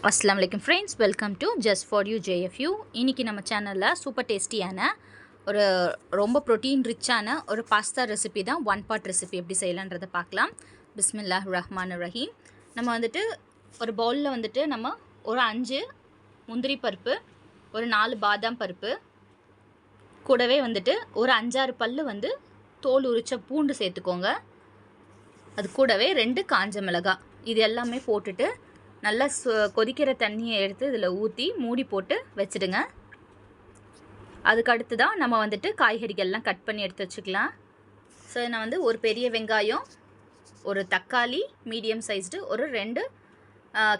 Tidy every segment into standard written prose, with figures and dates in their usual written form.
அஸ்ஸலாமு அலைக்கும் friends, welcome to just for you JFU. இன்றைக்கி நம்ம சேனலில் சூப்பர் டேஸ்டியான ஒரு ரொம்ப ப்ரோட்டீன் ரிச்சான ஒரு பாஸ்தா ரெசிபி தான், ஒன் பார்ட் ரெசிபி எப்படி செய்யலான்றதை பார்க்கலாம். பிஸ்மில்லாஹ் ரஹ்மான் ரஹீம். நம்ம வந்துட்டு ஒரு பவுலில் வந்துட்டு நம்ம ஒரு 5 முந்திரி பருப்பு, ஒரு 4 பாதாம் பருப்பு, கூடவே வந்துட்டு ஒரு 5-6 பல்லு வந்து தோல் உரிச்ச பூண்டு சேர்த்துக்கோங்க. அது கூடவே 2 காஞ்ச மிளகாய், இது எல்லாமே போட்டுட்டு நல்லா கொதிக்கிற தண்ணியை எடுத்து இதில் ஊற்றி மூடி போட்டு வச்சுடுங்க. அதுக்கு அடுத்து தான் நம்ம வந்துட்டு காய்கறிகள்லாம் கட் பண்ணி எடுத்து வச்சுக்கலாம். ஸோ நான் வந்து ஒரு பெரிய வெங்காயம், ஒரு தக்காளி மீடியம் சைஸ்டு, ஒரு 2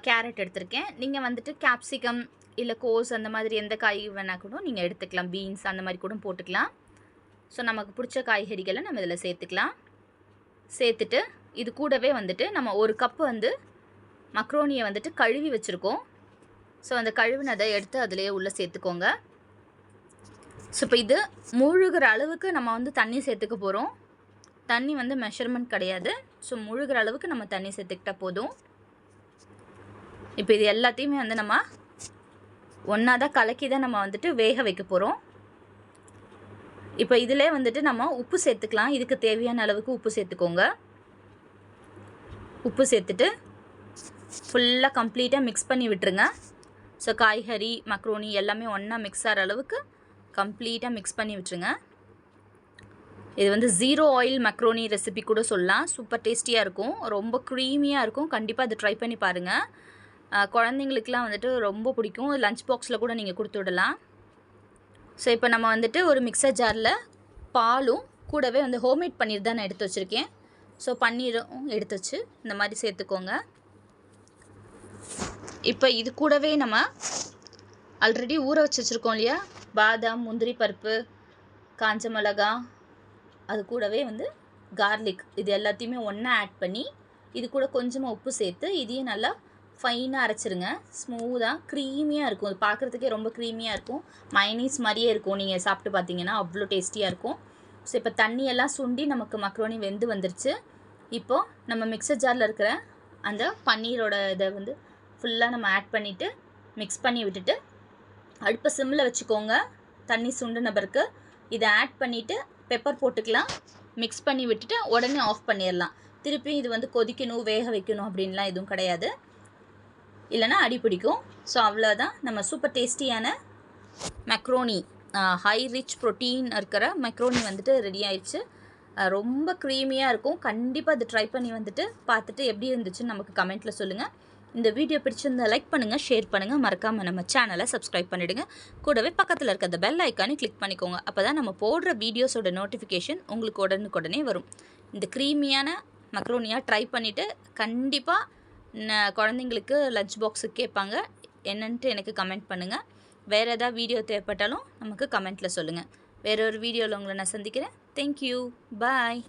கேரட் எடுத்திருக்கேன். நீங்கள் வந்துட்டு கேப்சிகம் இல்லை கோஸ் அந்த மாதிரி எந்த காய் வேணால் கூட நீங்கள் எடுத்துக்கலாம். பீன்ஸ் அந்த மாதிரி கூட போட்டுக்கலாம். ஸோ நமக்கு பிடிச்ச காய்கறிகளை நம்ம இதில் சேர்த்துக்கலாம். சேர்த்துட்டு இது கூடவே வந்துட்டு நம்ம ஒரு கப்பு வந்து மக்ரோனியை வந்துட்டு கழுவி வச்சுருக்கோம். ஸோ அந்த கழுவினதை எடுத்து அதிலே உள்ளே சேர்த்துக்கோங்க. ஸோ இப்போ இது முழுகிற அளவுக்கு நம்ம வந்து தண்ணி சேர்த்துக்க போகிறோம். தண்ணி வந்து மெஷர்மெண்ட் கிடையாது. ஸோ முழுகிற அளவுக்கு நம்ம தண்ணி சேர்த்துக்கிட்டால் போதும். இப்போ இது எல்லாத்தையுமே வந்து நம்ம ஒன்றா தான் கலக்கி தான் நம்ம வந்துட்டு வேக வைக்க போகிறோம். இப்போ இதிலே வந்துட்டு நம்ம உப்பு சேர்த்துக்கலாம். இதுக்கு தேவையான அளவுக்கு உப்பு சேர்த்துக்கோங்க. உப்பு சேர்த்துட்டு ஃபுல்லாக கம்ப்ளீட்டாக மிக்ஸ் பண்ணி விட்டுருங்க. ஸோ காய்கறி மக்ரோனி எல்லாமே ஒன்றா மிக்ஸ் ஆகிற அளவுக்கு கம்ப்ளீட்டாக மிக்ஸ் பண்ணி விட்டுருங்க. இது வந்து 0 ஆயில் மக்ரோனி ரெசிபி கூட சொல்லலாம். சூப்பர் டேஸ்டியாக இருக்கும், ரொம்ப க்ரீமியாக இருக்கும். கண்டிப்பாக அது ட்ரை பண்ணி பாருங்கள். குழந்தைங்களுக்குலாம் வந்துட்டு ரொம்ப பிடிக்கும். லஞ்ச் பாக்ஸில் கூட நீங்கள் கொடுத்து விடலாம். ஸோ இப்போ நம்ம வந்துட்டு ஒரு மிக்சர் ஜாரில் பாலும் கூடவே வந்து ஹோம்மேட் பன்னீர் தான் நான் எடுத்து வச்சுருக்கேன். ஸோ பன்னீரும் எடுத்து வச்சு இந்த மாதிரி சேர்த்துக்கோங்க. இப்போ இது கூடவே நம்ம ஆல்ரெடி ஊற வச்சுருக்கோம் இல்லையா, பாதாம், முந்திரி பருப்பு, காஞ்ச மிளகா, அது கூடவே வந்து கார்லிக், இது எல்லாத்தையுமே ஒன்றா ஆட் பண்ணி இது கூட கொஞ்சமாக உப்பு சேர்த்து இதையும் நல்லா ஃபைனாக அரைச்சிருங்க. ஸ்மூத்தாக க்ரீமியாக இருக்கும். இது பார்க்குறதுக்கே ரொம்ப க்ரீமியாக இருக்கும். மைனீஸ் மாதிரியே இருக்கும். நீங்கள் சாப்பிட்டு பார்த்தீங்கன்னா அவ்வளோ டேஸ்டியாக இருக்கும். ஸோ இப்போ தண்ணியெல்லாம் சுண்டி நமக்கு மக்ரோனி வெந்து வந்துருச்சு. இப்போது நம்ம மிக்சர் ஜாரில் இருக்கிற அந்த பன்னீரோட இதை வந்து ஃபுல்லாக நம்ம ஆட் பண்ணிவிட்டு மிக்ஸ் பண்ணி விட்டுட்டு அடுப்பை சிம்மில் வச்சுக்கோங்க. தண்ணி சுண்டின பிறகு இதை ஆட் பண்ணிவிட்டு பெப்பர் போட்டுக்கலாம். மிக்ஸ் பண்ணி விட்டுட்டு உடனே ஆஃப் பண்ணிடலாம். திருப்பி இது வந்து கொதிக்கணும், வேக வைக்கணும் அப்படின்லாம் எதுவும் கிடையாது, இல்லைனா அடி பிடிக்கும். ஸோ அவ்வளோதான், நம்ம சூப்பர் டேஸ்டியான மக்ரோனி, ஹை ரிச் ப்ரோட்டீன் இருக்கிற மக்ரோனி வந்துட்டு ரெடி ஆயிடுச்சு. ரொம்ப க்ரீமியாக இருக்கும். கண்டிப்பாக அது ட்ரை பண்ணி வந்துட்டு பார்த்துட்டு எப்படி இருந்துச்சுன்னு நமக்கு கமெண்ட்டில் சொல்லுங்கள். இந்த வீடியோ பிடிச்சிருந்தா லைக் பண்ணுங்கள், ஷேர் பண்ணுங்கள், மறக்காமல் நம்ம சேனலை சப்ஸ்கிரைப் பண்ணிவிடுங்க. கூடவே பக்கத்தில் இருக்க அந்த பெல் ஐக்கானே கிளிக் பண்ணிக்கோங்க. அப்போ தான் நம்ம போடுற வீடியோஸோட நோட்டிஃபிகேஷன் உங்களுக்கு உடனுக்குடனே வரும். இந்த க்ரீமியான மக்ரோனியாக ட்ரை பண்ணிவிட்டு கண்டிப்பாக குழந்தைங்களுக்கு லஞ்ச் பாக்ஸுக்கு கேட்பாங்க. என்னன்ட்டு எனக்கு கமெண்ட் பண்ணுங்கள். வேறு ஏதாவது வீடியோ தேவைப்பட்டாலும் நமக்கு கமெண்ட்டில் சொல்லுங்கள். வேறு ஒரு வீடியோவில் உங்களை நான் சந்திக்கிறேன். தேங்க்யூ, பாய்.